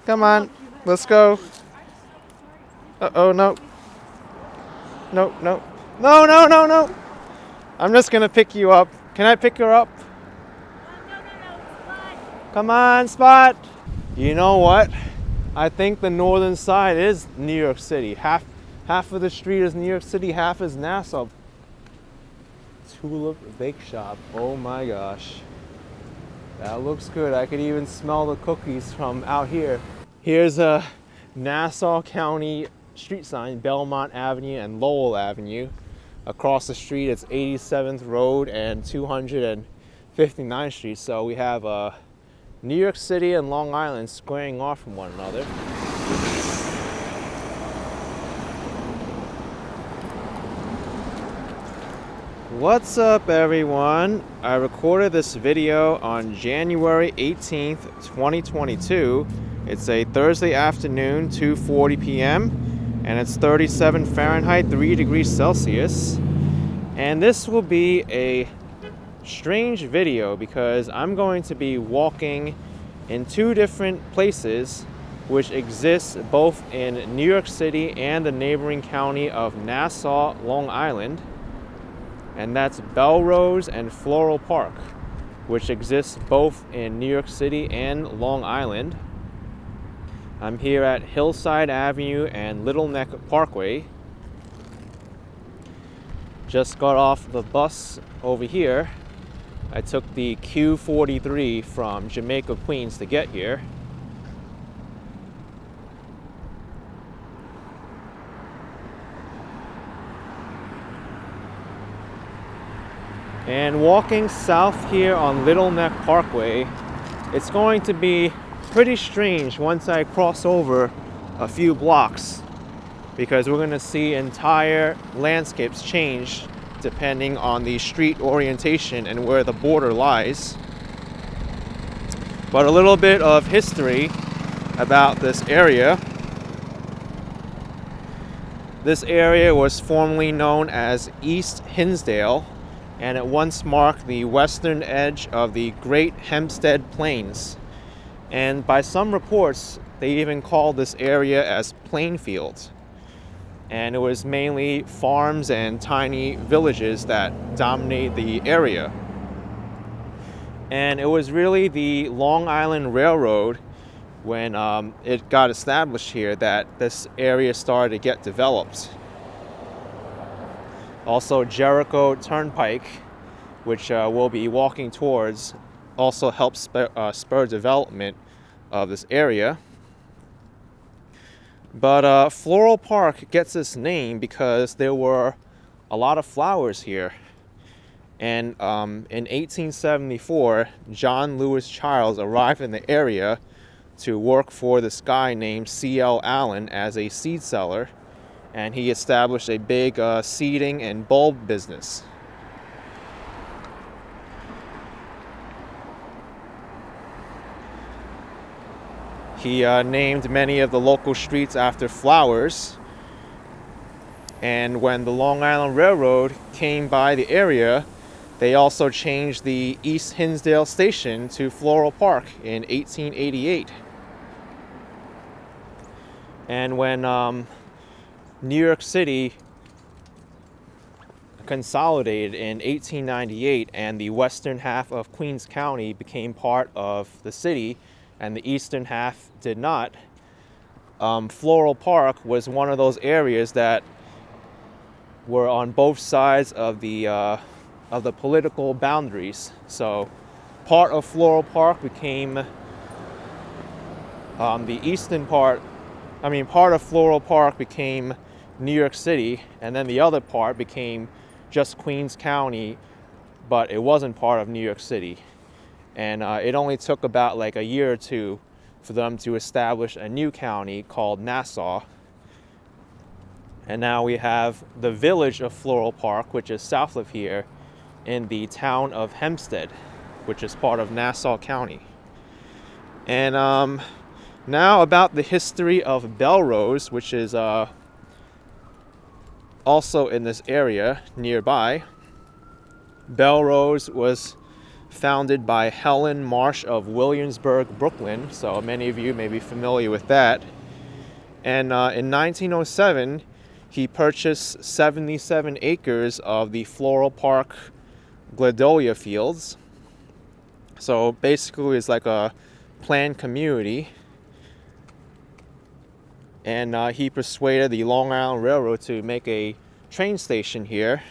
Come on, let's go. Uh-oh, no. No, no. No, no, no, no. I'm just gonna pick you up. Can I pick her up? Come on, Spot. You know what? I think the northern side is New York City. Half of the street is New York City, half is Nassau. Tulip Bake Shop. Oh my gosh. That looks good. I could even smell the cookies from out here. Here's a Nassau County street sign, Belmont Avenue and Lowell Avenue. Across the street, it's 87th Road and 259th Street. So we have New York City and Long Island squaring off from one another. What's up, everyone? I recorded this video on January 18th, 2022. It's a Thursday afternoon, 2:40 p.m. and it's 37 Fahrenheit, 3 degrees Celsius. And this will be a strange video because I'm going to be walking in two different places which exist both in New York City and the neighboring county of Nassau, Long Island. And that's Bellrose and Floral Park, which exists both in New York City and Long Island. I'm here at Hillside Avenue and Little Neck Parkway. Just got off the bus over here. I took the Q43 from Jamaica, Queens to get here. And walking south here on Little Neck Parkway, it's going to be pretty strange once I cross over a few blocks, because we're going to see entire landscapes change depending on the street orientation and where the border lies. But a little bit of history about this area. This area was formerly known as East Hinsdale, and it once marked the western edge of the Great Hempstead Plains. And by some reports, they even called this area as Plainfield. And it was mainly farms and tiny villages that dominate the area. And it was really the Long Island Railroad, when it got established here, that this area started to get developed. Also, Jericho Turnpike, which we'll be walking towards, also helps spur development of this area. But Floral Park gets its name because there were a lot of flowers here. And in 1874, John Lewis Childs arrived in the area to work for this guy named C.L. Allen as a seed seller. And he established a big seeding and bulb business. He named many of the local streets after flowers. And when the Long Island Railroad came by the area, they also changed the East Hinsdale station to Floral Park in 1888. And when New York City consolidated in 1898 and the western half of Queens County became part of the city and the eastern half did not, Floral Park was one of those areas that were on both sides of the political boundaries. So part of Floral Park became the eastern part. Part of Floral Park became New York City, and then the other part became just Queens County, but it wasn't part of New York City. And it only took about like a year or two for them to establish a new county called Nassau. And now we have the Village of Floral Park, which is south of here, in the town of Hempstead, which is part of Nassau County. And now about the history of Bellrose, which is also in this area nearby. Bellrose was founded by Helen Marsh of Williamsburg, Brooklyn. So many of you may be familiar with that. And in 1907, he purchased 77 acres of the Floral Park Gladiola fields. So basically it's like a planned community. And he persuaded the Long Island Railroad to make a train station here.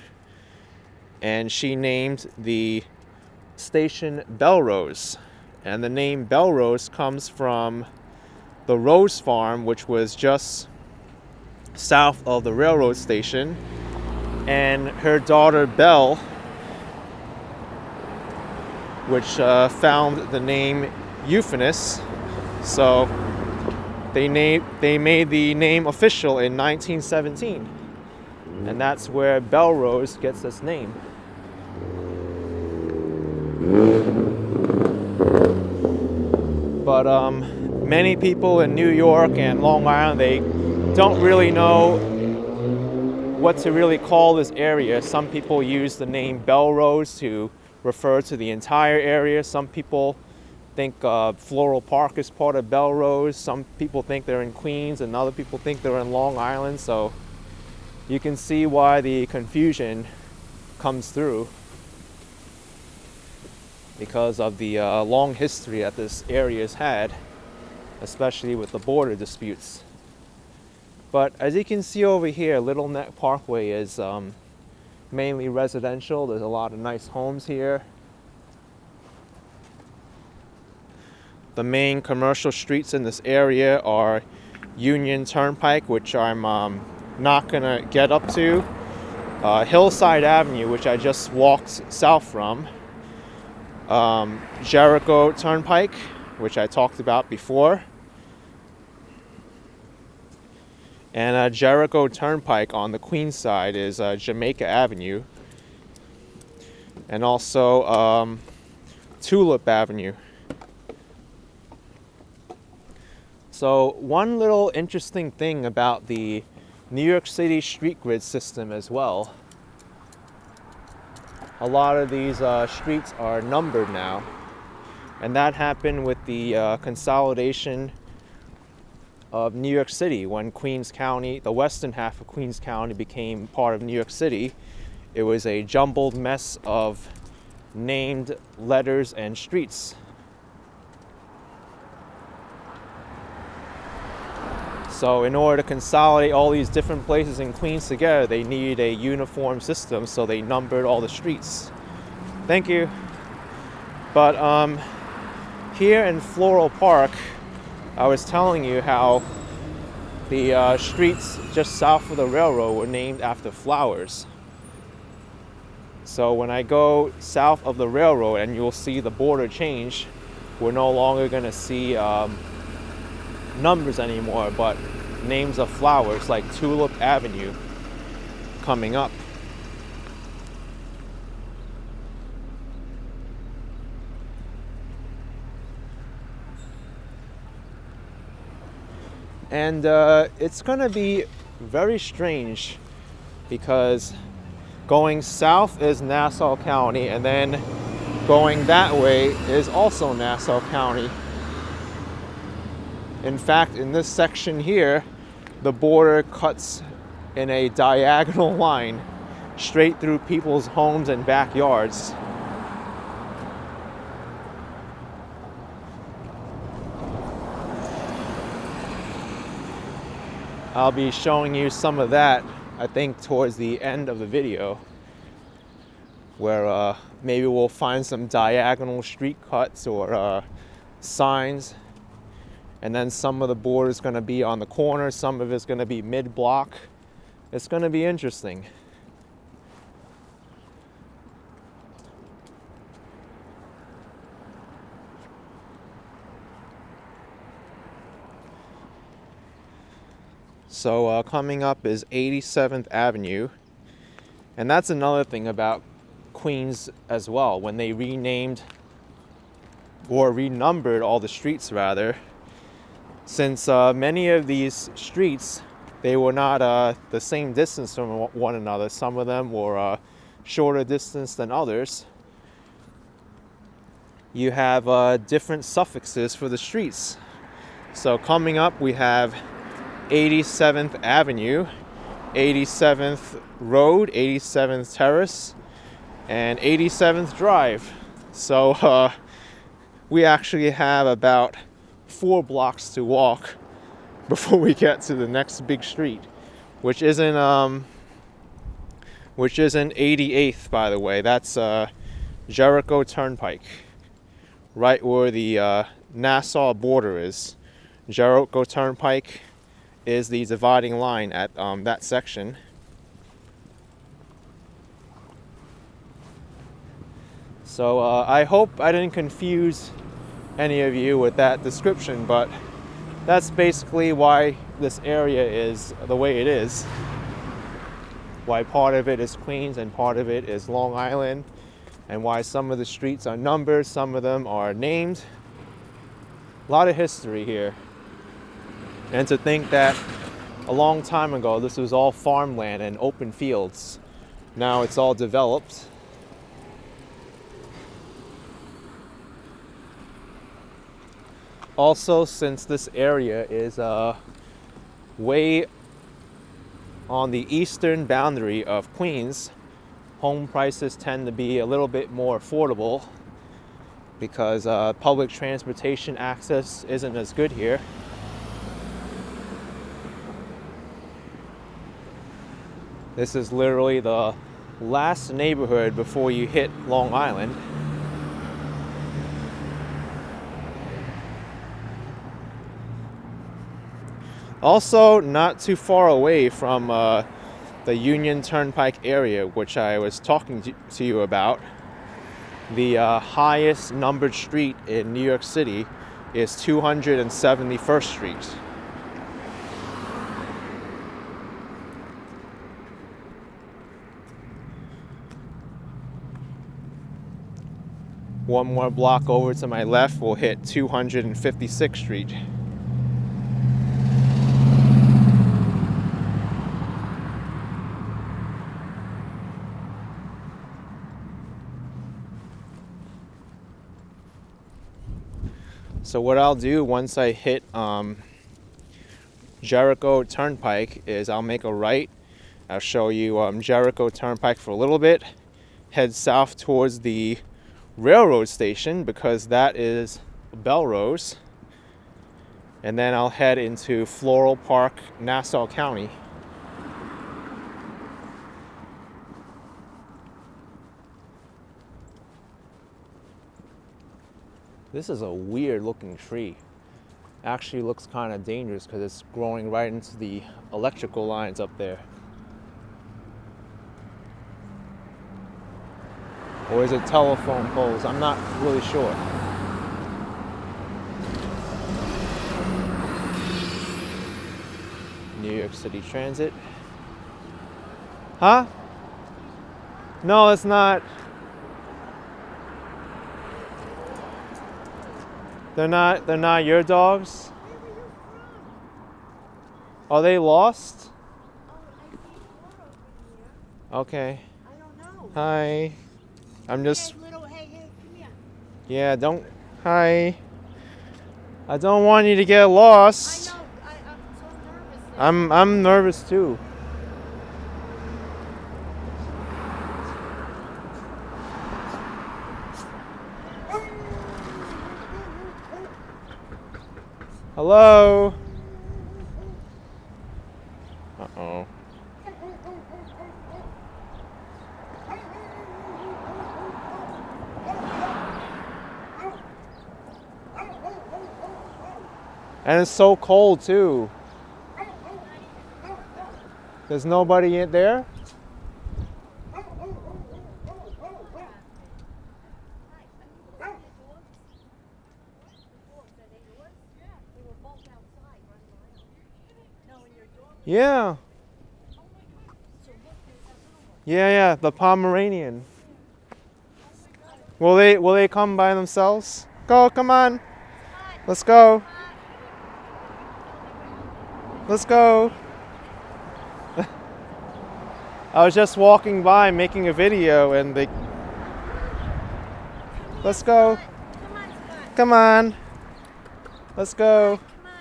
And she named the station Bellrose. And the name Bellrose comes from the Rose Farm, which was just south of the railroad station. And her daughter Belle, which found the name Euphemus. So they made the name official in 1917. And that's where Bellrose gets its name. But many people in New York and Long Island, they don't really know what to really call this area. Some people use the name Bellrose to refer to the entire area. Some people think Floral Park is part of Bellrose. Some people think they're in Queens, and other people think they're in Long Island. So you can see why the confusion comes through, because of the long history that this area has had, especially with the border disputes. But as you can see over here, Little Neck Parkway is mainly residential. There's a lot of nice homes here. The main commercial streets in this area are Union Turnpike, which I'm not gonna get up to, Hillside Avenue, which I just walked south from, Jericho Turnpike, which I talked about before, and Jericho Turnpike on the Queens side is Jamaica Avenue, and also Tulip Avenue. So one little interesting thing about the New York City street grid system as well, a lot of these streets are numbered now, and that happened with the consolidation of New York City when Queens County, the western half of Queens County, became part of New York City. It was a jumbled mess of named letters and streets. So in order to consolidate all these different places in Queens together, they needed a uniform system, so they numbered all the streets. Thank you. But here in Floral Park, I was telling you how the streets just south of the railroad were named after flowers. So when I go south of the railroad, and you'll see the border change, we're no longer going to see numbers anymore, but names of flowers like Tulip Avenue coming up. And it's gonna be very strange, because going south is Nassau County, and then going that way is also Nassau County. In fact, in this section here, the border cuts in a diagonal line straight through people's homes and backyards. I'll be showing you some of that, I think, towards the end of the video, where maybe we'll find some diagonal street cuts or signs. And then some of the border is going to be on the corner, some of it's going to be mid-block. It's going to be interesting. So coming up is 87th Avenue. And that's another thing about Queens as well. When they renamed or renumbered all the streets, rather, since many of these streets, they were not the same distance from one another. Some of them were shorter distance than others. you have different suffixes for the streets. So coming up, we have 87th Avenue, 87th Road, 87th Terrace, and 87th Drive. So we actually have about 4 blocks to walk before we get to the next big street, which isn't 88th, by the way. That's Jericho Turnpike, right where the Nassau border is. Jericho Turnpike is the dividing line at that section. So I hope I didn't confuse any of you with that description, but that's basically why this area is the way it is. Why part of it is Queens and part of it is Long Island, and why some of the streets are numbered, some of them are named. A lot of history here. And to think that a long time ago this was all farmland and open fields. Now it's all developed. Also, since this area is way on the eastern boundary of Queens, home prices tend to be a little bit more affordable because public transportation access isn't as good here. This is literally the last neighborhood before you hit Long Island. Also, not too far away from the Union Turnpike area, which I was talking to you about, the highest numbered street in New York City is 271st Street. One more block over to my left, we'll hit 256th Street. So what I'll do once I hit Jericho Turnpike is I'll make a right. I'll show you Jericho Turnpike for a little bit, head south towards the railroad station because that is Bellrose, and then I'll head into Floral Park, Nassau County. This is a weird looking tree. Actually looks kind of dangerous because it's growing right into the electrical lines up there. Or is it telephone poles? I'm not really sure. New York City Transit. Huh? No, it's not. They're not your dogs? Are they lost? Okay. I don't know. Hi. I'm just. Hey, come here. Yeah, don't. Hi. I don't want you to get lost. I know. I'm so nervous. I'm nervous too. Hello. Uh-oh. And it's so cold too. There's nobody in there? Yeah. Yeah, the Pomeranian. Will they come by themselves? Come on. Let's go. Let's go. I was just walking by making a video and they. Let's go. Come Come on. Let's go. Come on.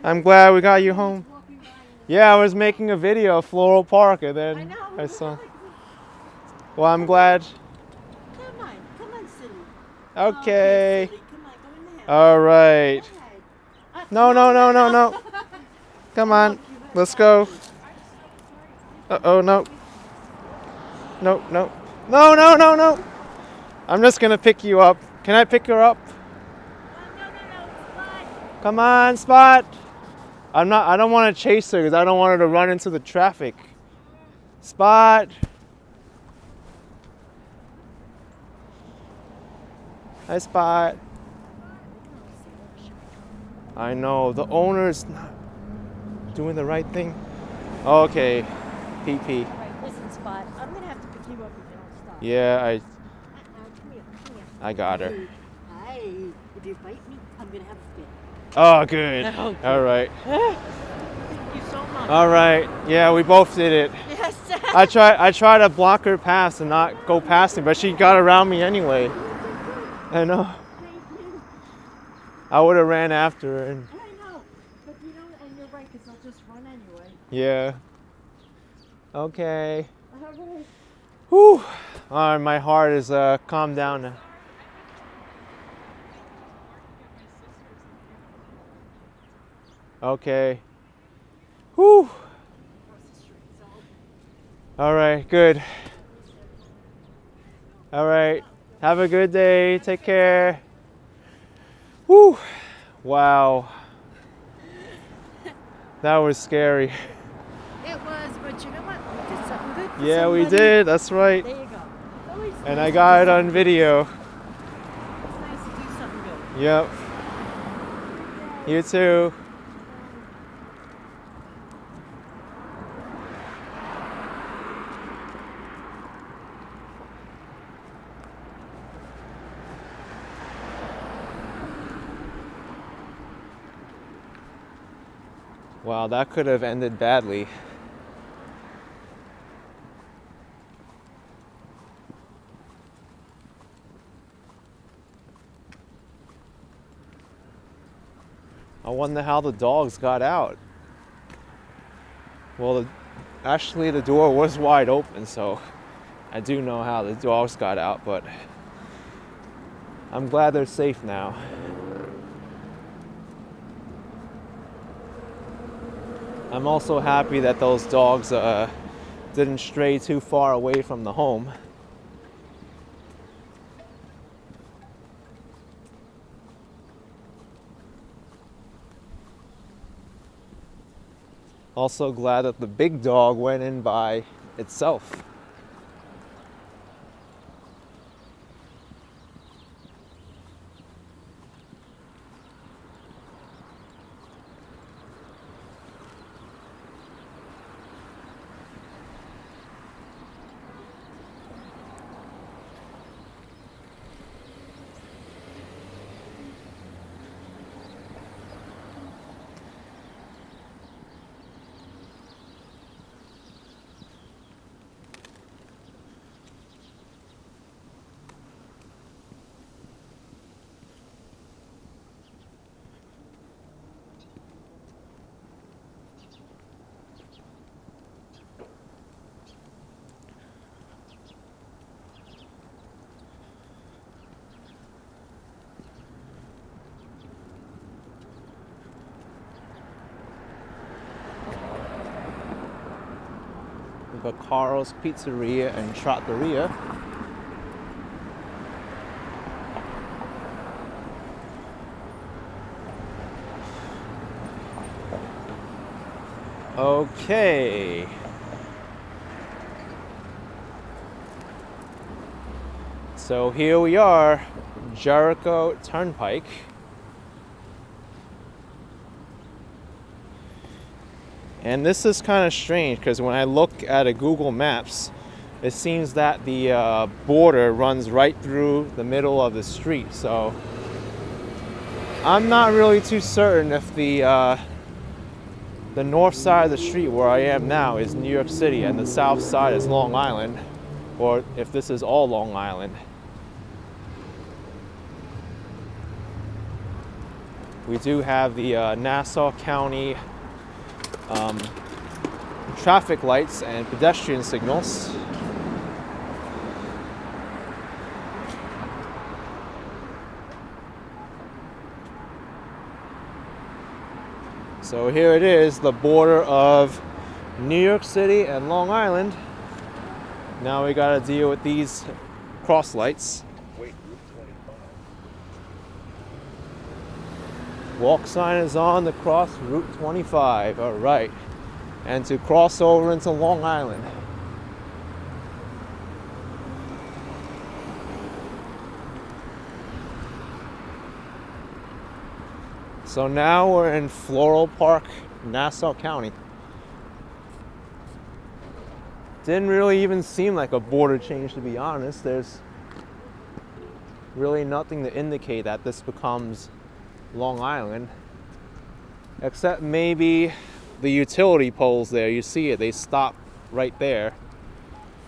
I'm glad we got you home. Walking by and- Yeah, I was making a video of Floral Park and I then know. I saw. Well, I'm glad. Come on, silly. Okay. Silly. Come on, go in the house. All right. Go ahead. No. Come on. Let's go. Uh-oh, no. No. I'm just gonna pick you up. Can I pick her up? No. Spot. Come on, Spot. I don't want to chase her because I don't want her to run into the traffic. Spot. Hi, Spot. I know, the owner's not doing the right thing. Okay, PP. Right, listen, Spot. I'm going to have to pick you up if you don't stop. Yeah, Come here. I got her. Hi. If you bite me, I'm going to have a fit. Oh, good. Okay. All right. Thank you so much. All right. Yeah, we both did it. Yes. I try to block her pass and not go past me, but she got around me anyway. I know. Thank you. I would have ran after her. And I know. But you know, and you're right, because they'll just run anyway. yeah. Okay. All right. Whew. All right, my heart is calmed down now. Okay. Whew. All right, good. All right. Have a good day. Take care. Whew. Wow. That was scary. It was, but you know what? We did something good for Yeah, we somebody. did. That's right. There you go. Always And nice I to got do it on something- video. It's nice to do something good. Yep. You too. Wow, that could have ended badly. I wonder how the dogs got out. Well, actually the door was wide open, so I do know how the dogs got out, but I'm glad they're safe now. I'm also happy that those dogs didn't stray too far away from the home. Also glad that the big dog went in by itself. We've got Carl's Pizzeria and Trattoria. Okay. So here we are, Jericho Turnpike. And this is kind of strange because when I look at a Google Maps, it seems that the border runs right through the middle of the street. So I'm not really too certain if the north side of the street where I am now is New York City and the south side is Long Island, or if this is all Long Island. We do have the Nassau County traffic lights and pedestrian signals. So here it is, the border of New York City and Long Island. Now we gotta deal with these cross lights. Wait, Route 25. Walk sign is on to cross Route 25, all right. And to cross over into Long Island. So now we're in Floral Park, Nassau County. Didn't really even seem like a border change, to be honest. There's really nothing to indicate that this becomes Long Island, except maybe the utility poles there. You see it, they stop right there.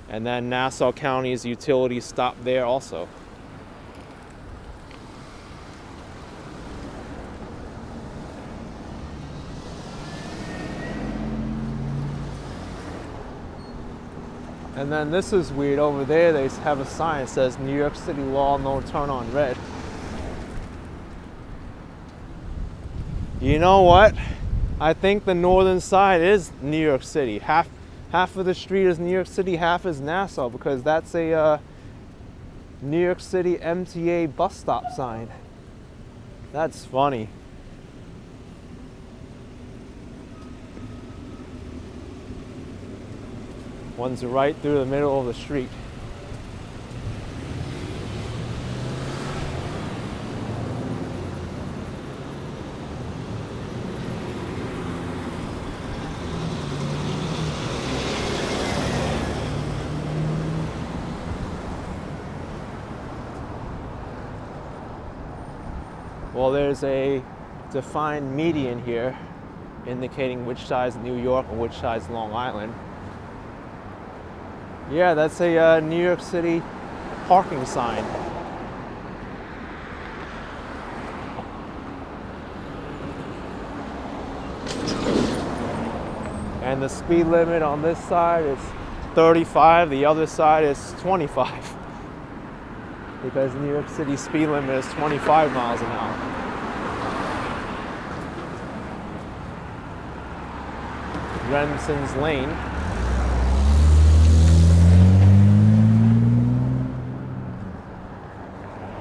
And then Nassau County's utilities stop there also. And then this is weird, over there they have a sign that says New York City law, no turn on red. You know what? I think the northern side is New York City. Half of the street is New York City, half is Nassau, because that's a New York City MTA bus stop sign. That's funny. One's right through the middle of the street. Well, there's a defined median here indicating which side's New York and which side's Long Island. Yeah, that's a New York City parking sign. And the speed limit on this side is 35, the other side is 25. Because New York City speed limit is 25 miles an hour. Remsen's Lane.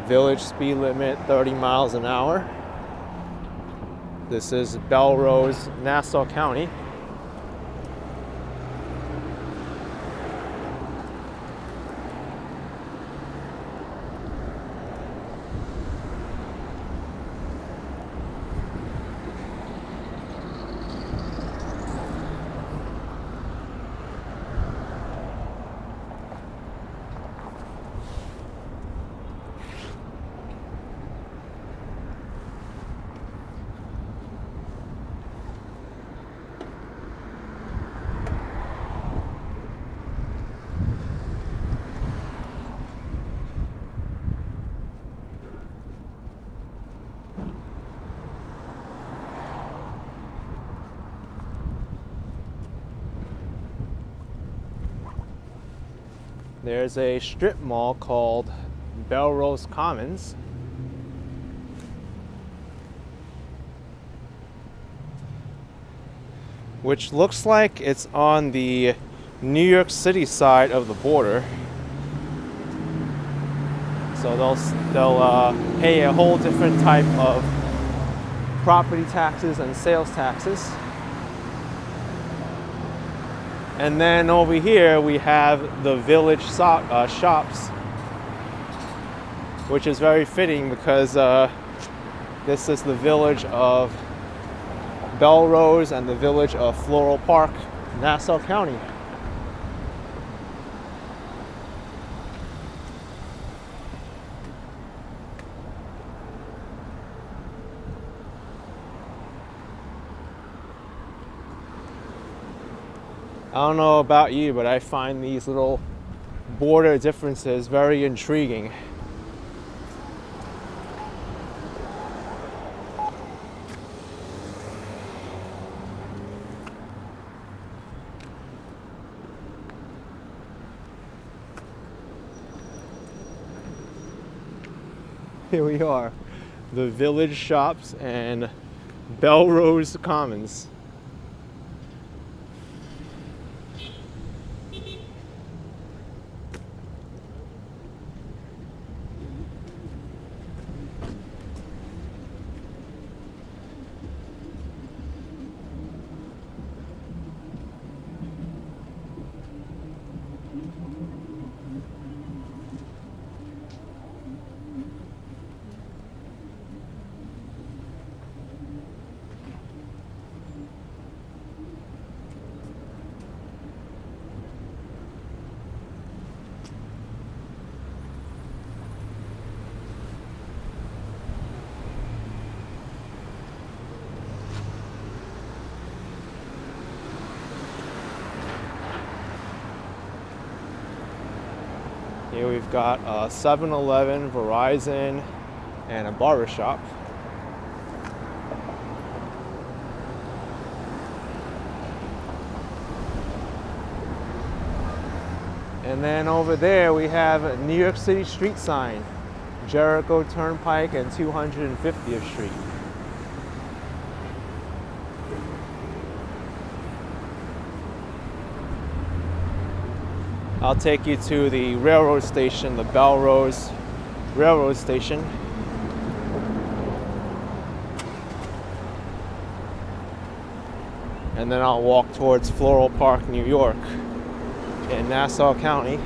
Village speed limit 30 miles an hour. This is Bellrose, Nassau County. There's a strip mall called Bellrose Commons. Which looks like it's on the New York City side of the border. So they'll pay a whole different type of property taxes and sales taxes. And then over here we have the Village shops, which is very fitting because this is the Village of Bellrose and the Village of Floral Park, Nassau County. I don't know about you, but I find these little border differences very intriguing. Here we are, the Village Shops and Bellrose Commons. Here we've got a 7-Eleven, Verizon, and a barber shop. And then over there we have a New York City street sign, Jericho Turnpike and 250th Street. I'll take you to the railroad station, the Bellrose Railroad Station. And then I'll walk towards Floral Park, New York, in Nassau County.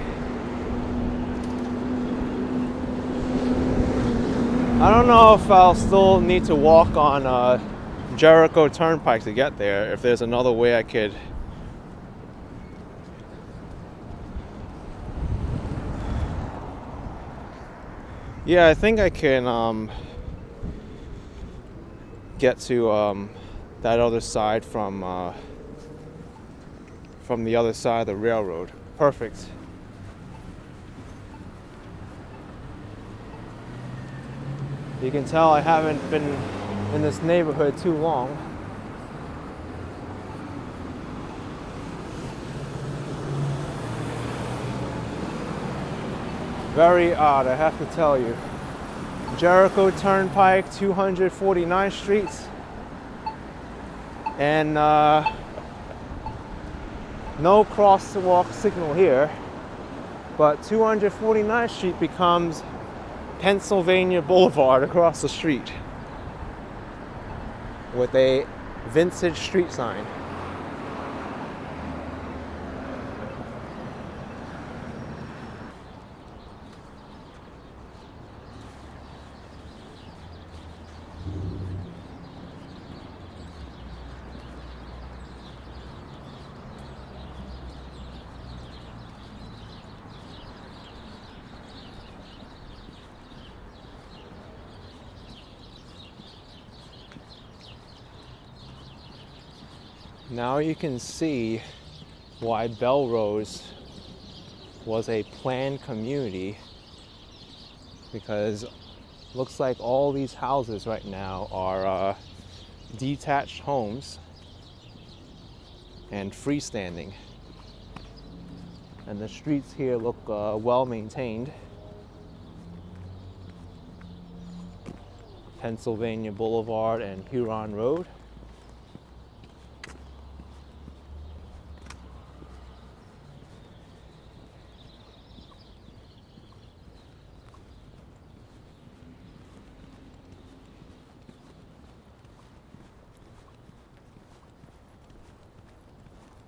I don't know if I'll still need to walk on Jericho Turnpike to get there, if there's another way I could. Yeah, I think I can get to that other side from the other side of the railroad. Perfect. You can tell I haven't been in this neighborhood too long. Very odd, I have to tell you. Jericho Turnpike, 249th Street. And no crosswalk signal here. But 249th Street becomes Pennsylvania Boulevard across the street with a vintage street sign. Now you can see why Bellrose was a planned community, because looks like all these houses right now are detached homes and freestanding. And the streets here look well maintained. Pennsylvania Boulevard and Huron Road.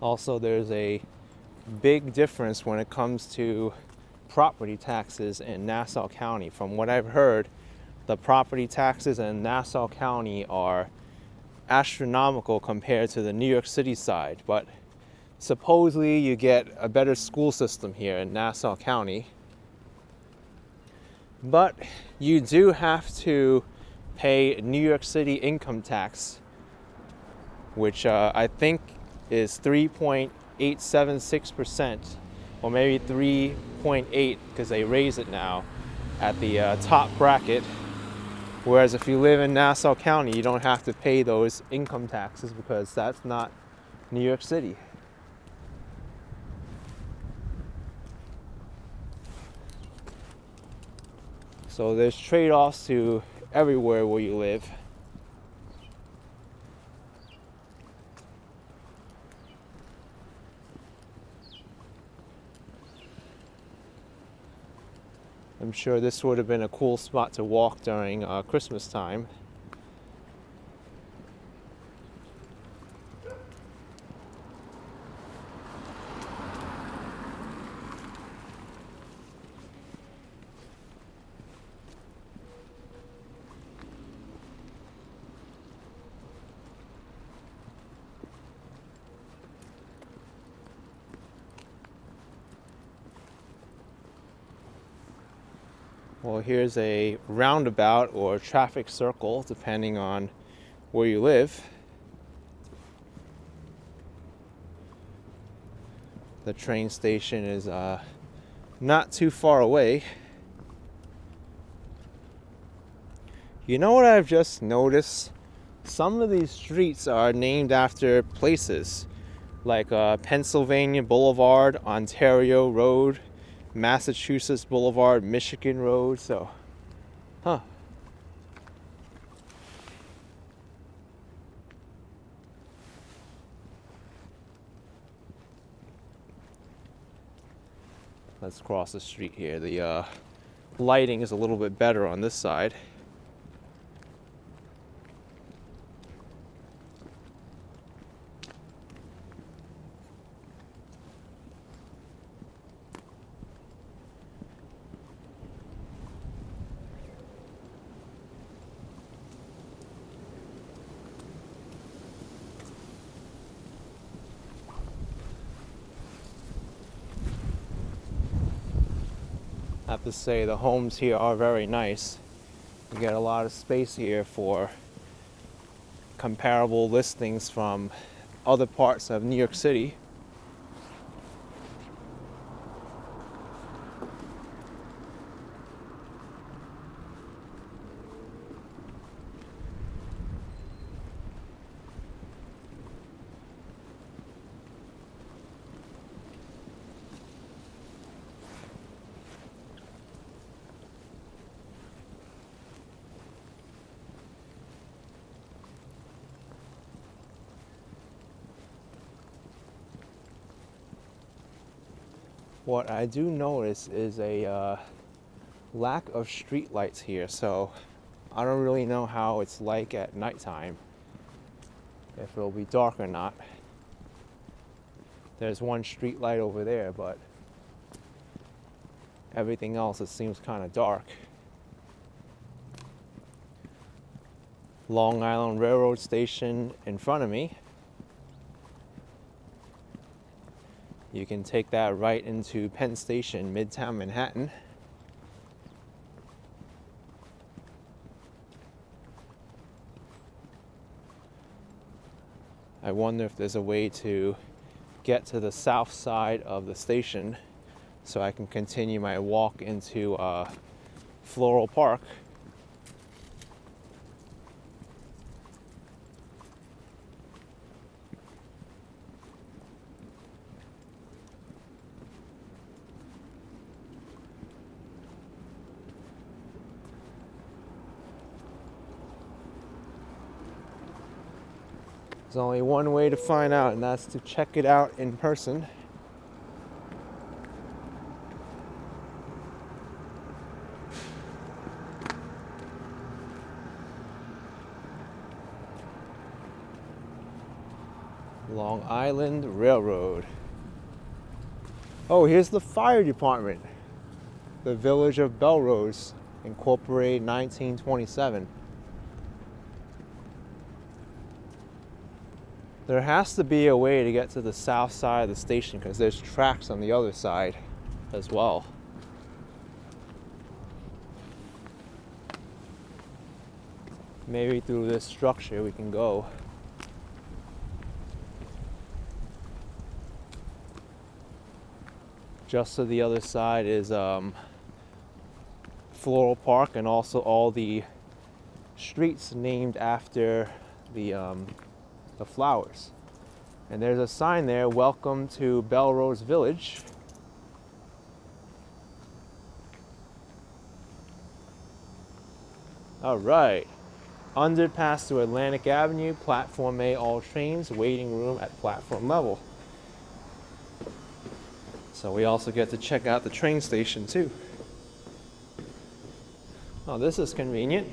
Also, there's a big difference when it comes to property taxes in Nassau County. From what I've heard, the property taxes in Nassau County are astronomical compared to the New York City side, but supposedly you get a better school system here in Nassau County. But you do have to pay New York City income tax, which I think is 3.876%, or maybe 3.8 because they raise it now at the top bracket. Whereas if you live in Nassau County, you don't have to pay those income taxes because that's not New York City. So there's trade-offs to everywhere where you live. I'm sure this would have been a cool spot to walk during Christmas time. Well, here's a roundabout or traffic circle, depending on where you live. The train station is not too far away. You know what I've just noticed? Some of these streets are named after places, like Pennsylvania Boulevard, Ontario Road, Massachusetts Boulevard, Michigan Road. So, let's cross the street here. The lighting is a little bit better on this side. I have to say the homes here are very nice. You get a lot of space here for comparable listings from other parts of New York City. What I do notice is a lack of street lights here, so I don't really know how it's like at nighttime, if it'll be dark or not. There's one street light over there, but everything else, it seems kind of dark. Long Island Railroad Station in front of me. You can take that right into Penn Station, Midtown Manhattan. I wonder if there's a way to get to the south side of the station so I can continue my walk into Floral Park. There's only one way to find out, and that's to check it out in person. Long Island Railroad. Oh, here's the fire department. The Village of Bellrose, incorporated 1927. There has to be a way to get to the south side of the station because there's tracks on the other side as well. Maybe through this structure we can go. Just to the other side is Floral Park, and also all the streets named after the flowers. And there's a sign there, "Welcome to Bellrose Village." All right. Underpass to Atlantic Avenue, Platform A, all trains, waiting room at platform level. So we also get to check out the train station too. Oh, this is convenient.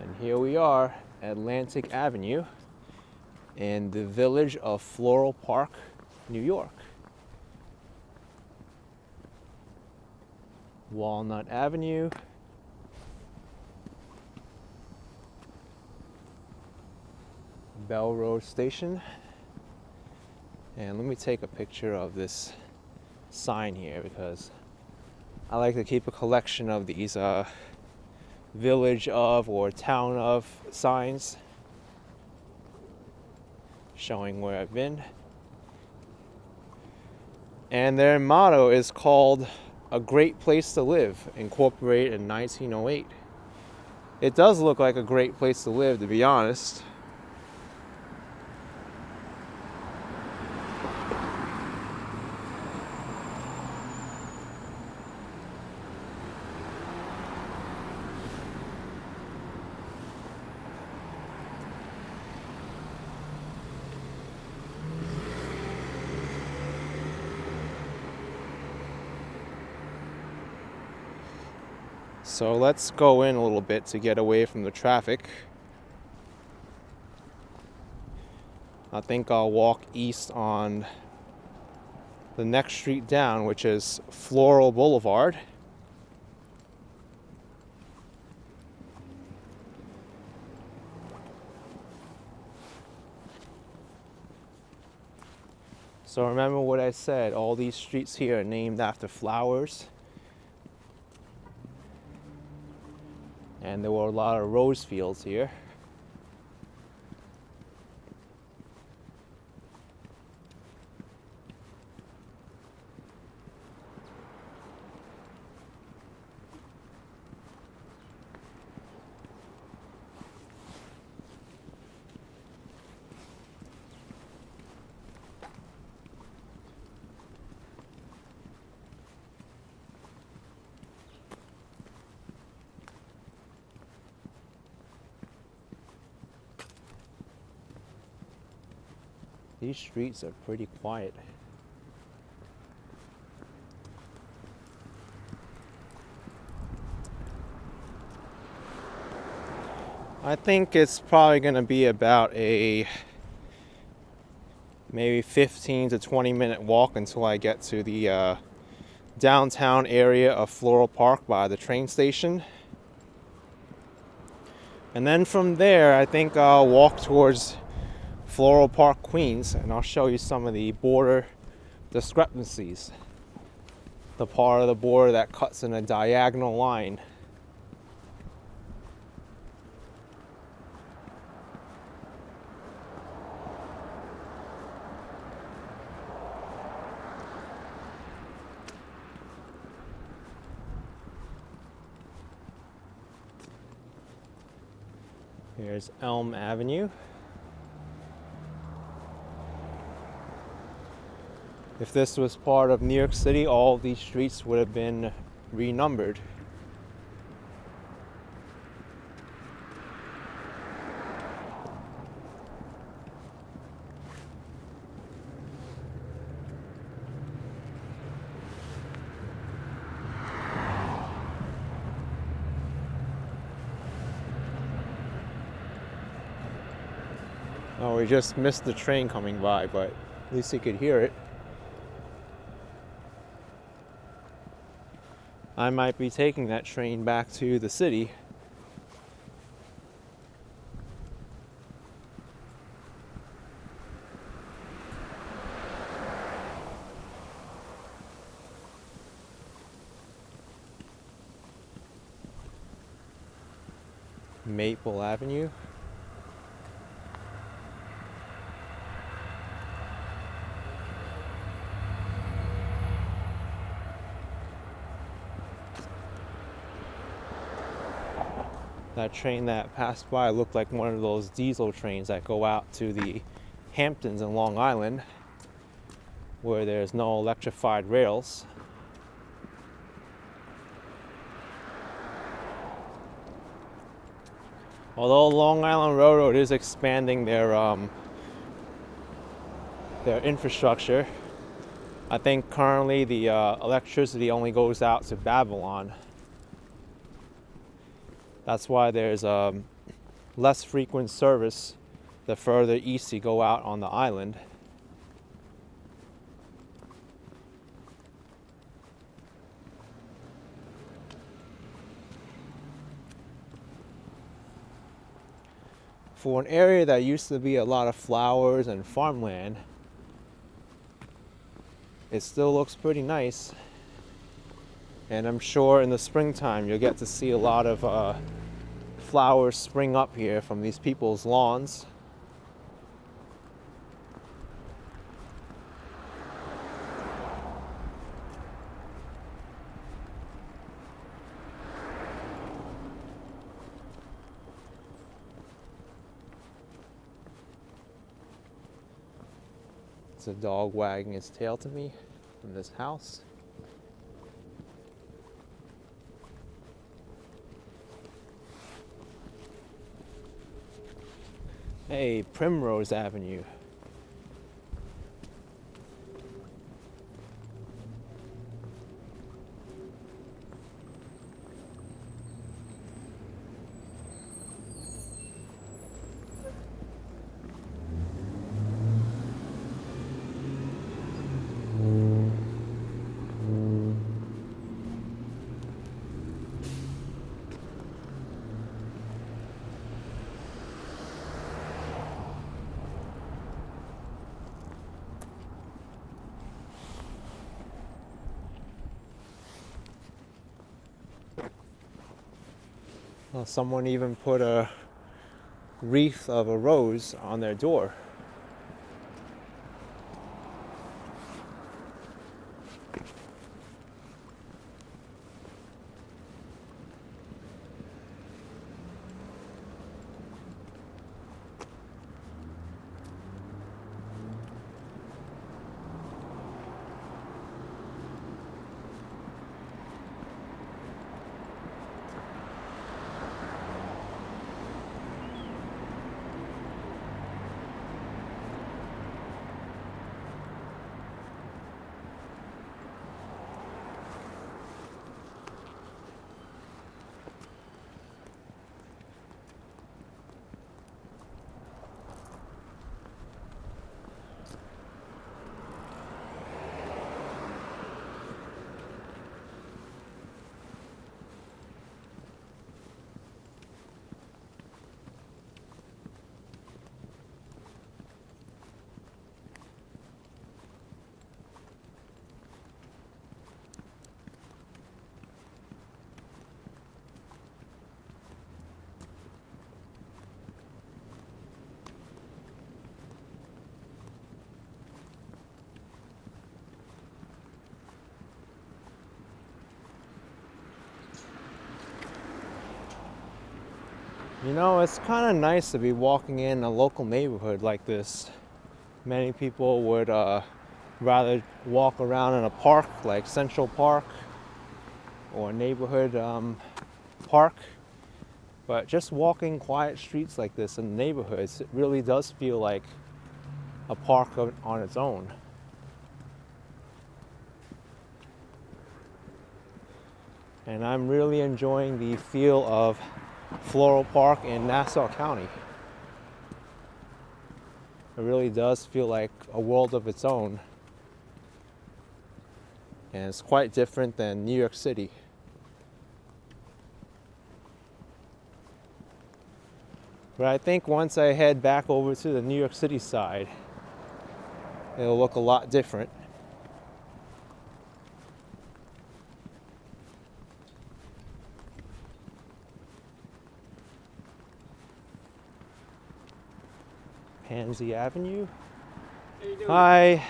And here we are, Atlantic Avenue in the Village of Floral Park, New York. Walnut Avenue. Bellrose Station. And let me take a picture of this sign here because I like to keep a collection of these village of or town of signs showing where I've been. And their motto is called "A Great Place to Live," incorporated in 1908. It does look like a great place to live, to be honest. So let's go in a little bit to get away from the traffic. I think I'll walk east on the next street down, which is Floral Boulevard. So remember what I said, all these streets here are named after flowers. And there were a lot of rose fields here. These streets are pretty quiet. I think it's probably going to be about a maybe 15 to 20 minute walk until I get to the downtown area of Floral Park by the train station. And then from there, I think I'll walk towards Floral Park, Queens, and I'll show you some of the border discrepancies. The part of the border that cuts in a diagonal line. Here's Elm Avenue. If this was part of New York City, all these streets would have been renumbered. Oh, we just missed the train coming by, but at least you could hear it. I might be taking that train back to the city. Maple Avenue. That train that passed by looked like one of those diesel trains that go out to the Hamptons in Long Island, where there's no electrified rails. Although Long Island Railroad is expanding their infrastructure, I think currently the electricity only goes out to Babylon. That's why there's less frequent service the further east you go out on the island. For an area that used to be a lot of flowers and farmland, it still looks pretty nice. And I'm sure in the springtime you'll get to see a lot of flowers spring up here from these people's lawns. It's a dog wagging its tail to me from this house. Hey, Primrose Avenue. Well, someone even put a wreath of a rose on their door. You know, it's kind of nice to be walking in a local neighborhood like this. Many people would rather walk around in a park like Central Park or a neighborhood park. But just walking quiet streets like this in neighborhoods, it really does feel like a park on its own. And I'm really enjoying the feel of Floral Park in Nassau County. It really does feel like a world of its own. And it's quite different than New York City. But I think once I head back over to the New York City side, it'll look a lot different. Ramsey Avenue. Hi.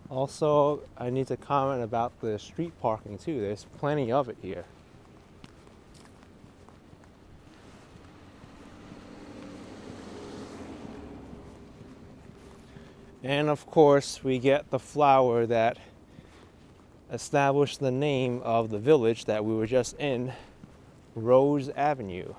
Also, I need to comment about the street parking too. There's plenty of it here. And of course, we get the flower that established the name of the village that we were just in, Rose Avenue.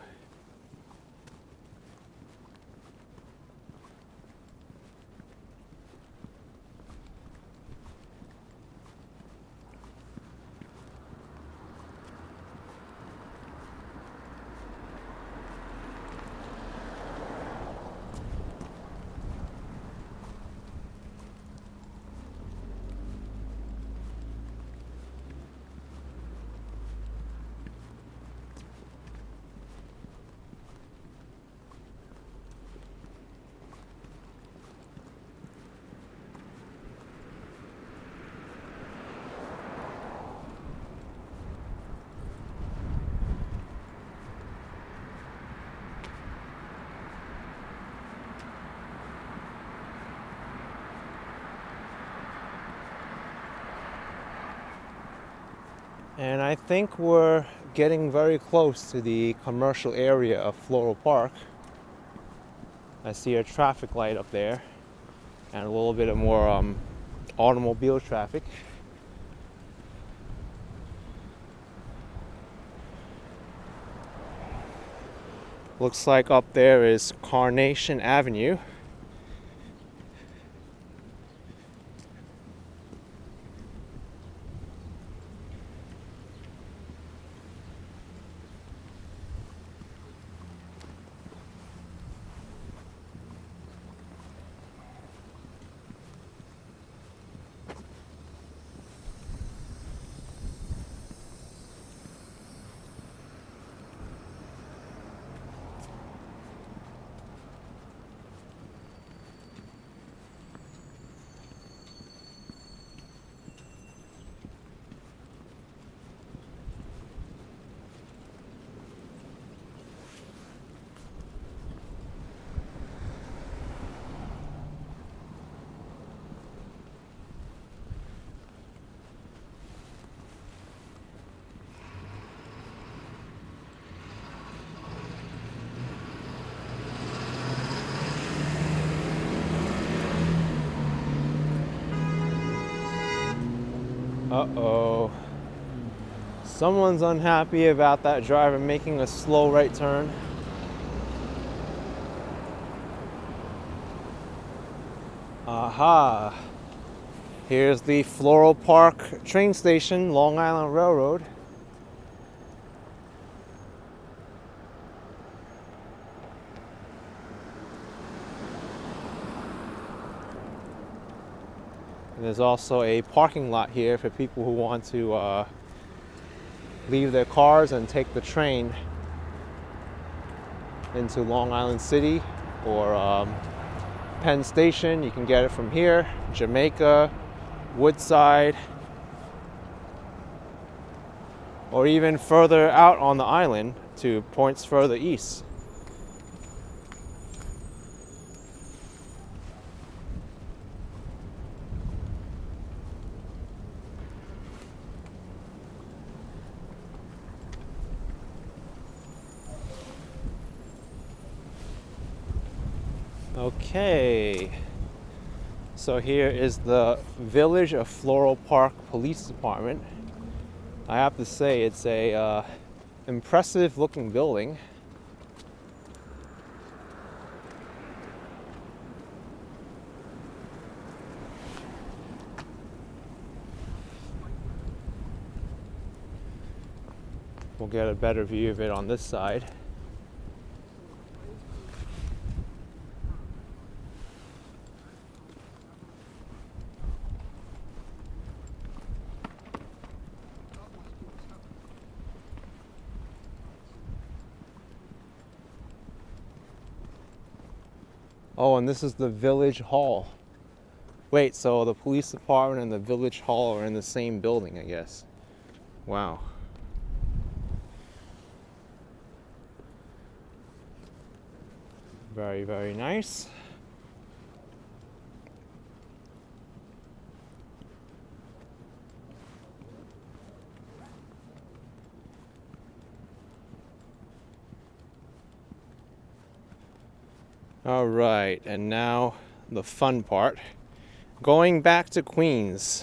And I think we're getting very close to the commercial area of Floral Park. I see a traffic light up there and a little bit of more automobile traffic. Looks like up there is Carnation Avenue. Uh-oh. Someone's unhappy about that driver making a slow right turn. Aha. Here's the Floral Park train station, Long Island Railroad. And there's also a parking lot here for people who want to leave their cars and take the train into Long Island City or Penn Station. You can get it from here, Jamaica, Woodside, or even further out on the island to points further east. Okay, so here is the Village of Floral Park Police Department. I have to say it's a impressive looking building. We'll get a better view of it on this side. Oh, and this is the Village Hall. Wait, so the police department and the Village Hall are in the same building, I guess. Wow. Very, very nice. All right, and now the fun part. Going back to Queens.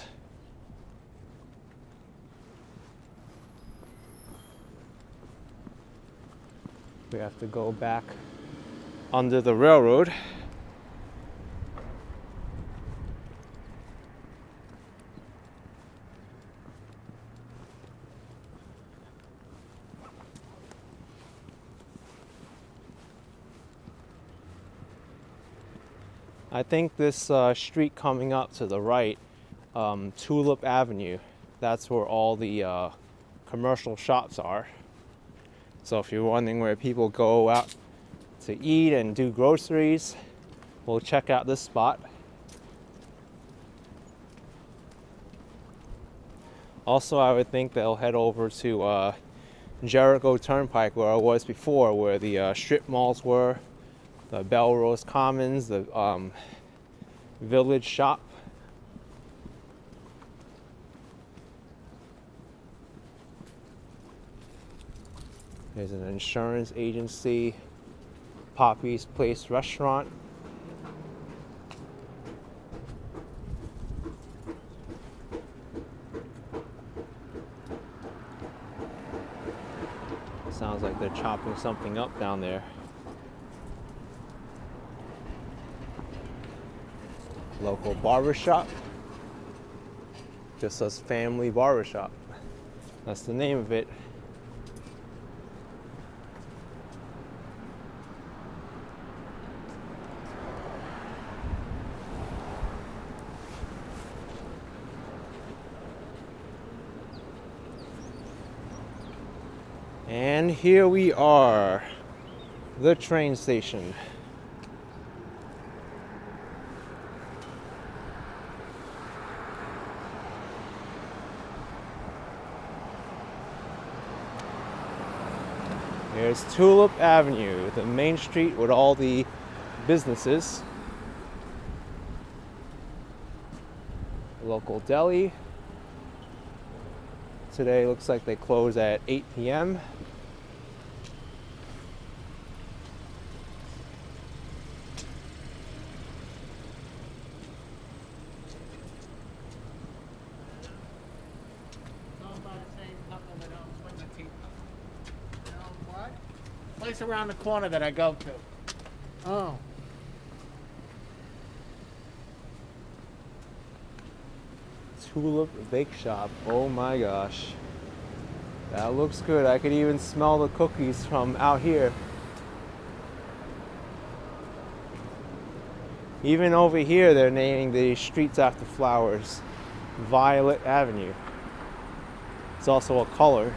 We have to go back under the railroad. I think this street coming up to the right, Tulip Avenue, that's where all the commercial shops are. So if you're wondering where people go out to eat and do groceries, we'll check out this spot. Also, I would think they'll head over to Jericho Turnpike, where I was before, where the strip malls were, the Bellrose Commons, the Village Shop. There's an insurance agency, Poppy's Place restaurant. Sounds like they're chopping something up down there. Local barbershop. Just says Family Barbershop. That's the name of it. And here we are, the train station. There's Tulip Avenue, the main street with all the businesses. Local deli. Today looks like they close at 8 p.m. Place around the corner that I go to. Oh. Tulip Bake Shop. Oh my gosh. That looks good. I could even smell the cookies from out here. Even over here, they're naming the streets after flowers. Violet Avenue. It's also a color.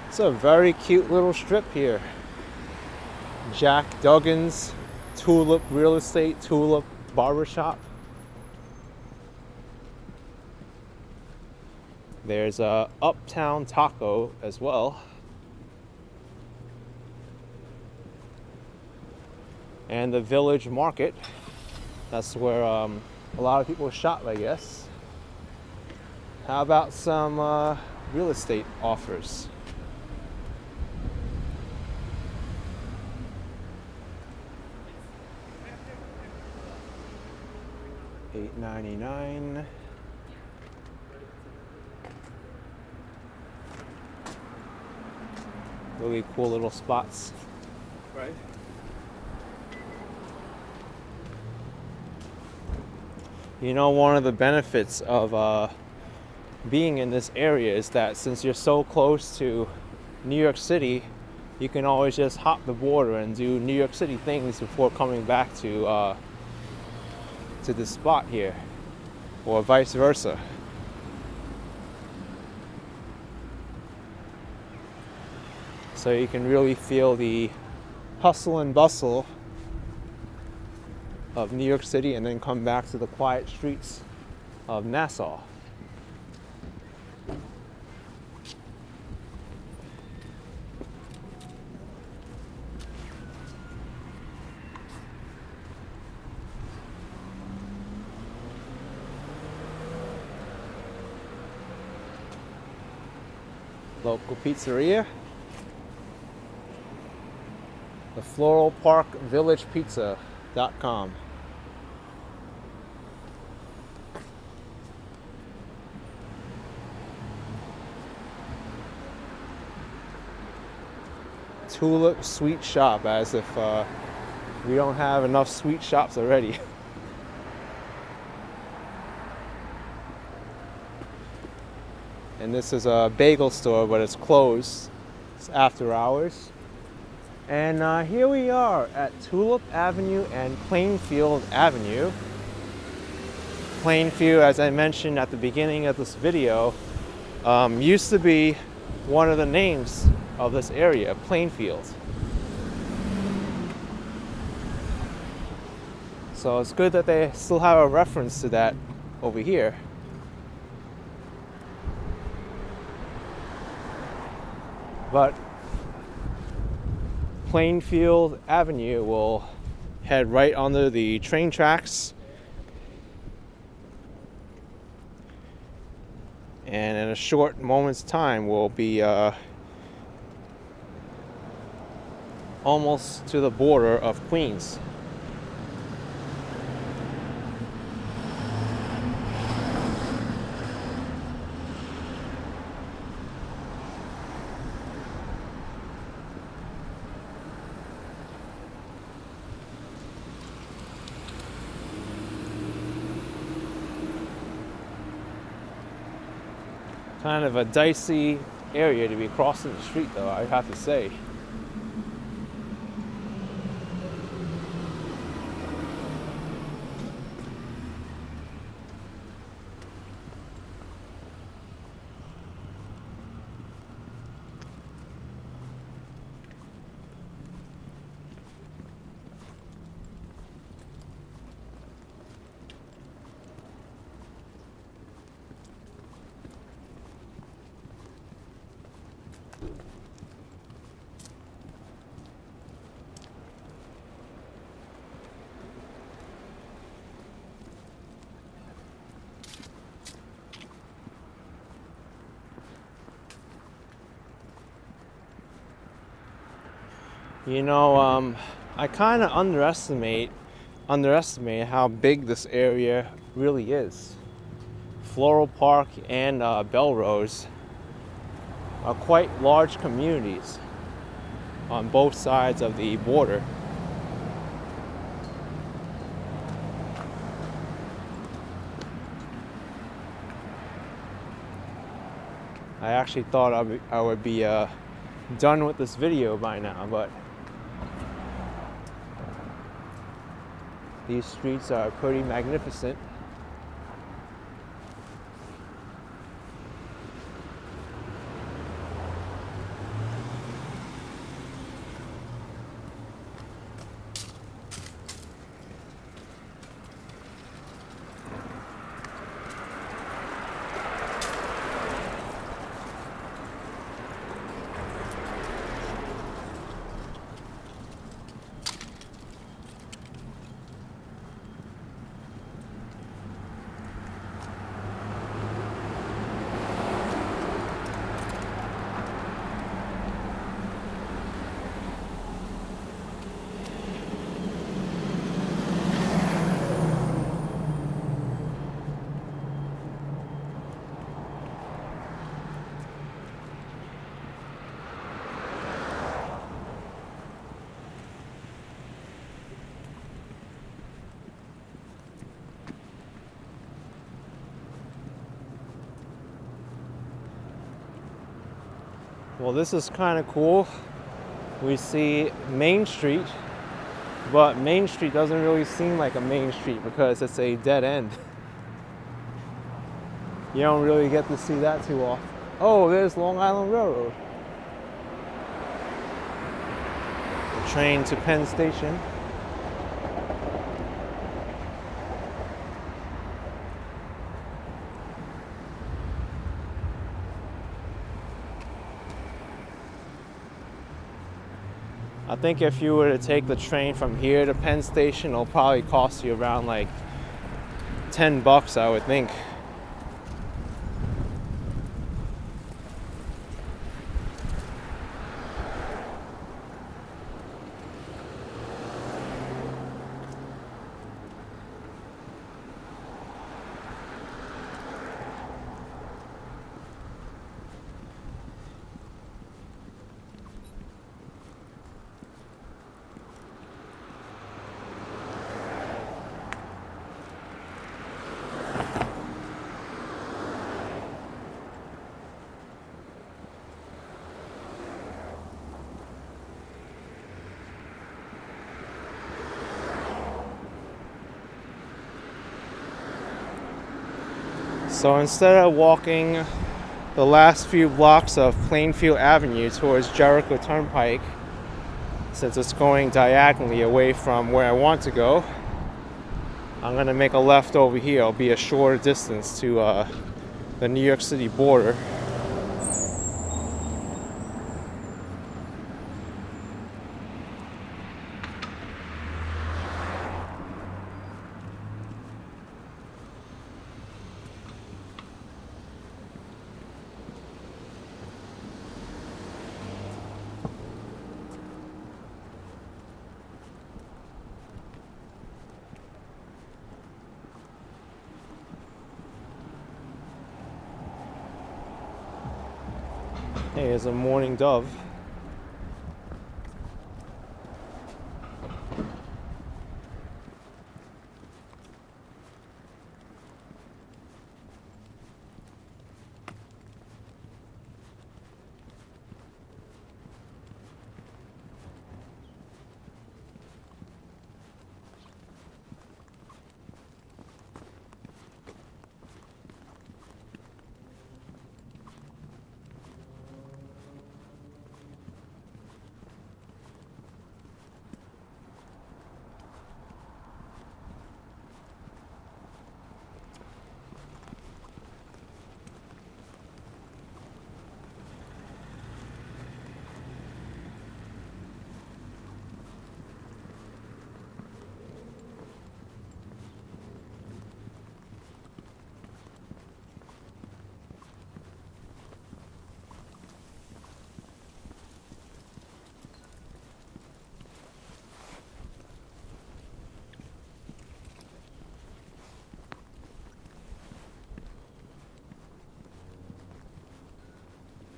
It's a very cute little strip here. Jack Duggan's Tulip Real Estate, Tulip Barbershop. There's a Uptown Taco as well. And the Village Market. That's where a lot of people shop, I guess. How about some real estate offers? $8.99. Really cool little spots. Right. You know, one of the benefits of being in this area is that since you're so close to New York City, you can always just hop the border and do New York City things before coming back to to this spot here, or vice versa. So you can really feel the hustle and bustle of New York City and then come back to the quiet streets of Nassau. Local pizzeria. The Floral Park Village Pizza.com. Tulip Sweet Shop, as if we don't have enough sweet shops already. And this is a bagel store, but it's closed. It's after hours. And here we are at Tulip Avenue and Plainfield Avenue. Plainview, as I mentioned at the beginning of this video, used to be one of the names of this area, Plainfield. So it's good that they still have a reference to that over here. But Plainfield Avenue will head right under the train tracks, and in a short moment's time we'll be almost to the border of Queens. Kind of a dicey area to be crossing the street, though, I have to say. You know, I kind of underestimate how big this area really is. Floral Park and Bellrose are quite large communities on both sides of the border. I actually thought I would be done with this video by now, but these streets are pretty magnificent. Well, this is kind of cool. We see Main Street But Main Street doesn't really seem like a main street because it's a dead end. You don't really get to see that too often. Oh, there's Long Island Railroad. The train to Penn Station. I think if you were to take the train from here to Penn Station, it'll probably cost you around like $10, I would think. So instead of walking the last few blocks of Plainfield Avenue towards Jericho Turnpike, since it's going diagonally away from where I want to go, I'm gonna make a left over here. It'll be a shorter distance to the New York City border. Hey, there's a mourning dove.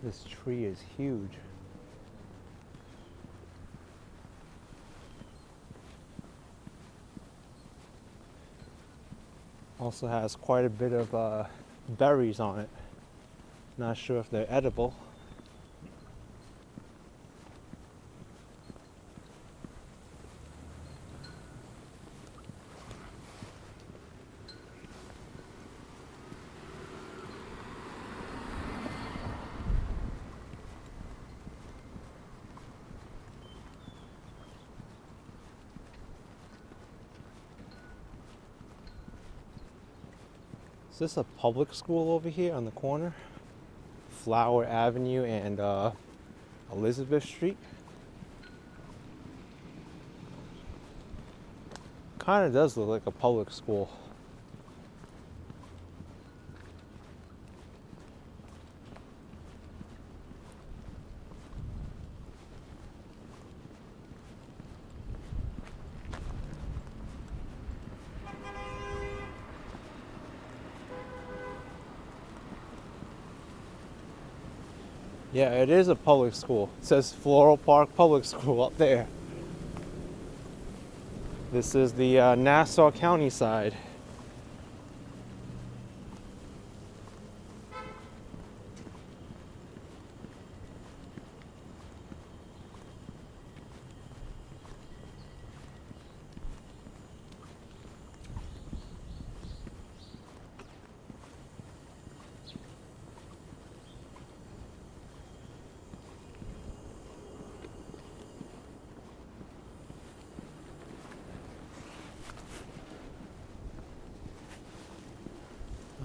This tree is huge. Also has quite a bit of berries on it. Not sure if they're edible. Is this a public school over here on the corner? Flower Avenue and Elizabeth Street. Kind of does look like a public school. Yeah, it is a public school. It says Floral Park Public School up there. This is the Nassau County side.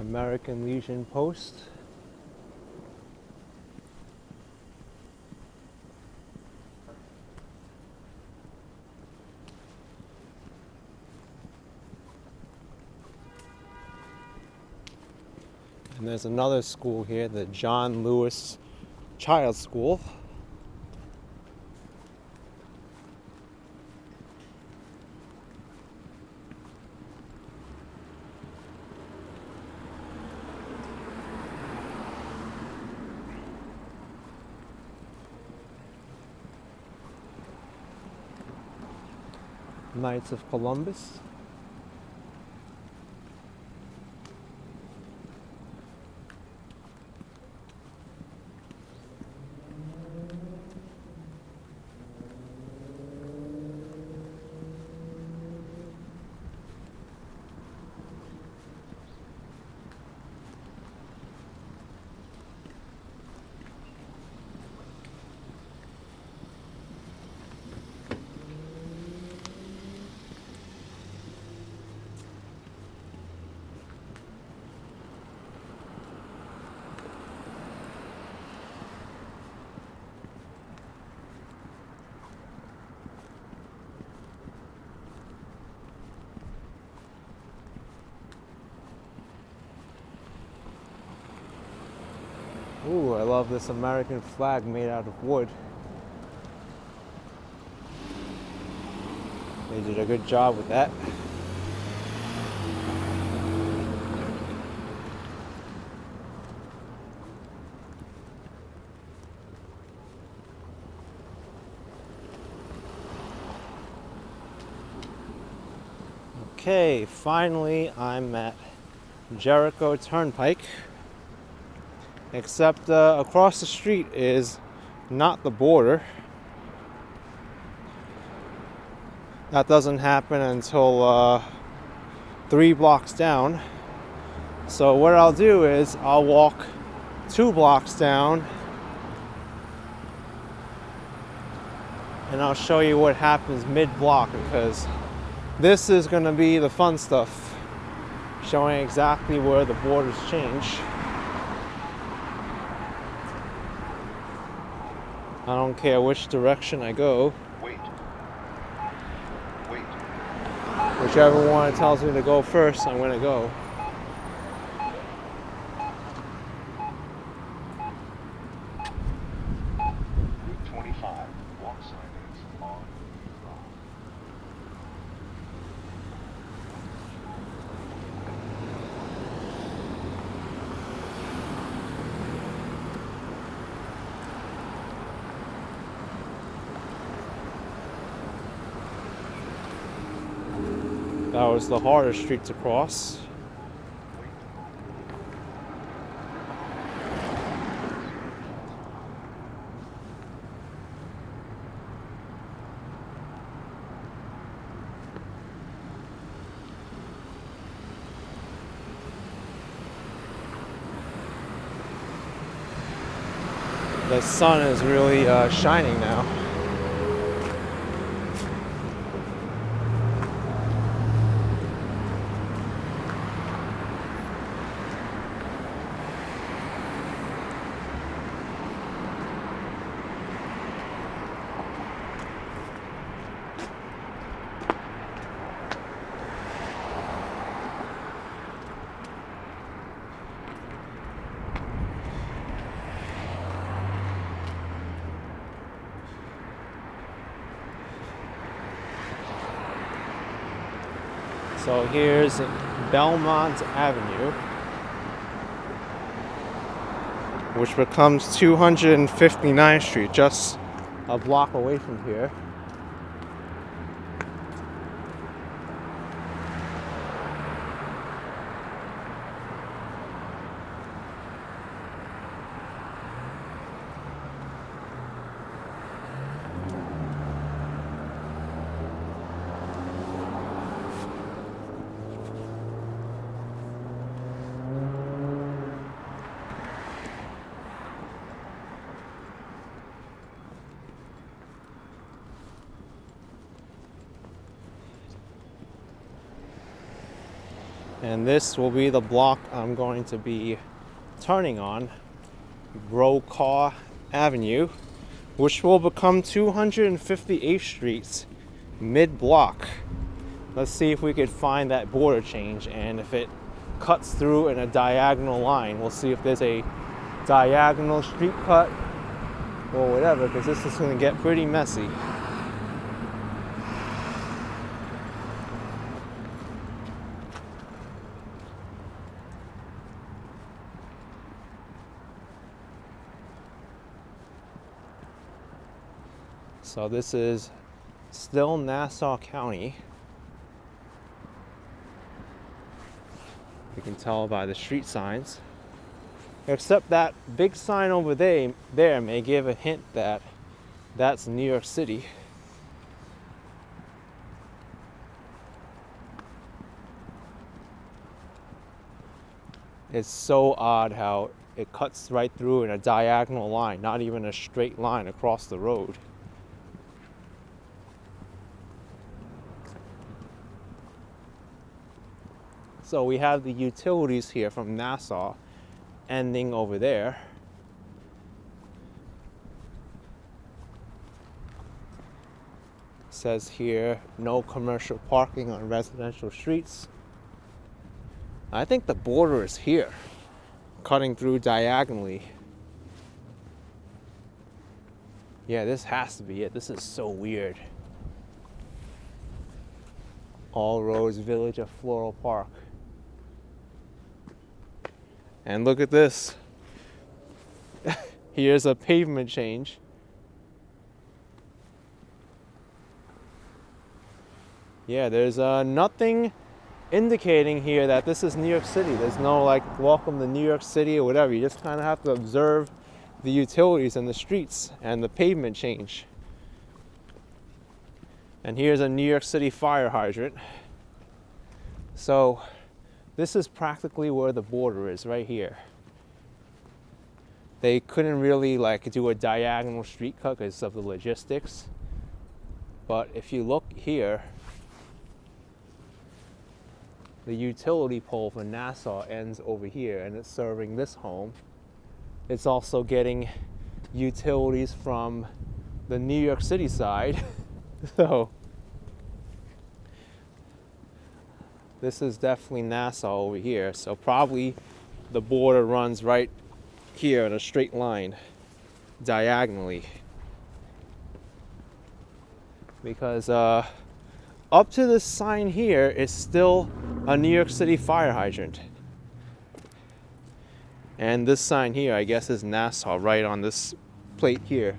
American Legion Post. And there's another school here, the John Lewis Child School. Knights of Columbus. Ooh, I love this American flag made out of wood. They did a good job with that. Okay, finally I'm at Jericho Turnpike. Except across the street is not the border. That doesn't happen until 3 blocks down. So what I'll do is I'll walk 2 blocks down and I'll show you what happens mid-block, because this is going to be the fun stuff, showing exactly where the borders change. I don't care which direction I go. Wait. Whichever one tells me to go first, I'm going to go. Route 25, walk sign is on. That was the hardest street to cross. The sun is really shining now. So here's Belmont Avenue, which becomes 259th Street, just a block away from here. And this will be the block I'm going to be turning on, Brokaw Avenue, which will become 258th Street's mid-block. Let's see if we could find that border change, and if it cuts through in a diagonal line. We'll see if there's a diagonal street cut or whatever, because this is going to get pretty messy. So this is still Nassau County. You can tell by the street signs. Except that big sign over there may give a hint that that's New York City. It's so odd how it cuts right through in a diagonal line, not even a straight line across the road. So we have the utilities here from Nassau ending over there. It says here, no commercial parking on residential streets. I think the border is here, cutting through diagonally. Yeah, this has to be it. This is so weird. All roads, Village of Floral Park. And look at this. Here's a pavement change. Yeah, there's nothing indicating here that this is New York City. There's no like welcome to New York City or whatever. You just kind of have to observe the utilities and the streets and the pavement change. And here's a New York City fire hydrant. So this is practically where the border is, right here. They couldn't really like do a diagonal street cut because of the logistics. But if you look here, the utility pole for Nassau ends over here and it's serving this home. It's also getting utilities from the New York City side. So this is definitely Nassau over here. So probably the border runs right here in a straight line, diagonally. Because up to this sign here is still a New York City fire hydrant. And this sign here, I guess, is Nassau right on this plate here.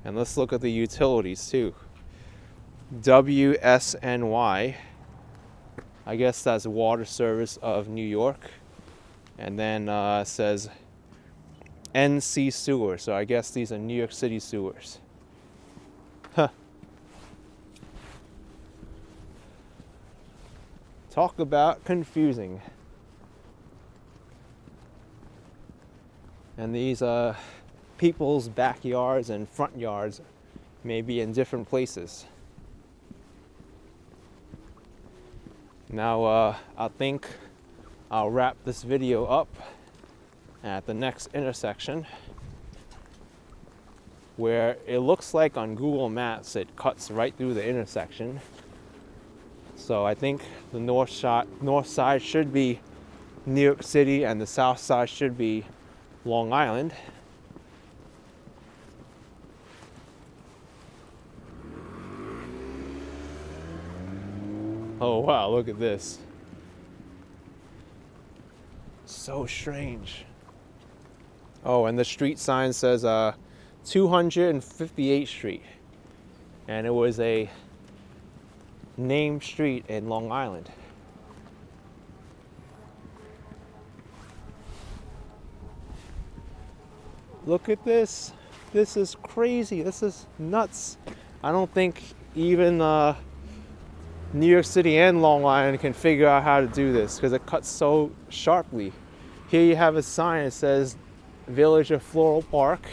And let's look at the utilities too. WSNY, I guess that's Water Service of New York. And then it says NC Sewer, so I guess these are New York City sewers. Huh. Talk about confusing. And these people's backyards and front yards may be in different places. Now I think I'll wrap this video up at the next intersection, where it looks like on Google Maps it cuts right through the intersection. So I think the north side should be New York City and the south side should be Long Island. Oh wow, look at this. So strange. Oh, and the street sign says 258th Street. And it was a named street in Long Island. Look at this. This is crazy. This is nuts. I don't think even New York City and Long Island can figure out how to do this because it cuts so sharply. Here you have a sign that says Village of Floral Park.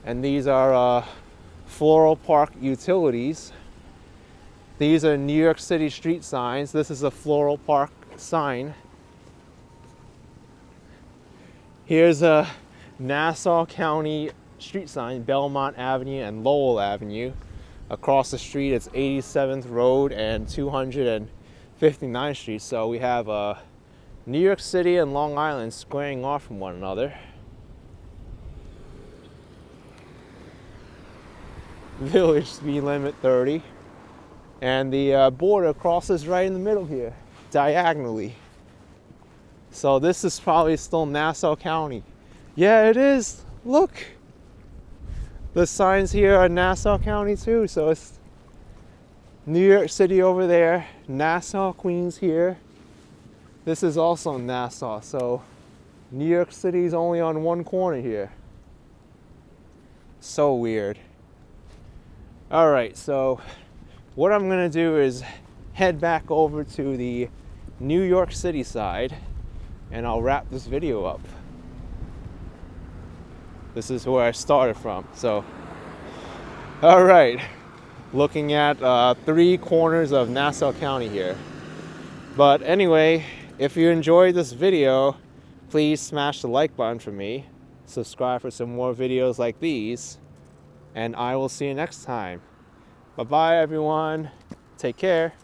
And these are Floral Park utilities. These are New York City street signs. This is a Floral Park sign. Here's a Nassau County street sign, Belmont Avenue and Lowell Avenue. Across the street, it's 87th Road and 259th Street. So we have New York City and Long Island squaring off from one another. Village speed limit 30. And the border crosses right in the middle here, diagonally. So this is probably still Nassau County. Yeah, it is. Look. The signs here are Nassau County too. So it's New York City over there, Nassau, Queens here. This is also Nassau. So New York City is only on one corner here. So weird. All right, so what I'm gonna do is head back over to the New York City side and I'll wrap this video up. This is where I started from. So, all right, looking at 3 corners of Nassau County here. But anyway, if you enjoyed this video, please smash the like button for me, subscribe for some more videos like these, and I will see you next time. Bye-bye, everyone. Take care.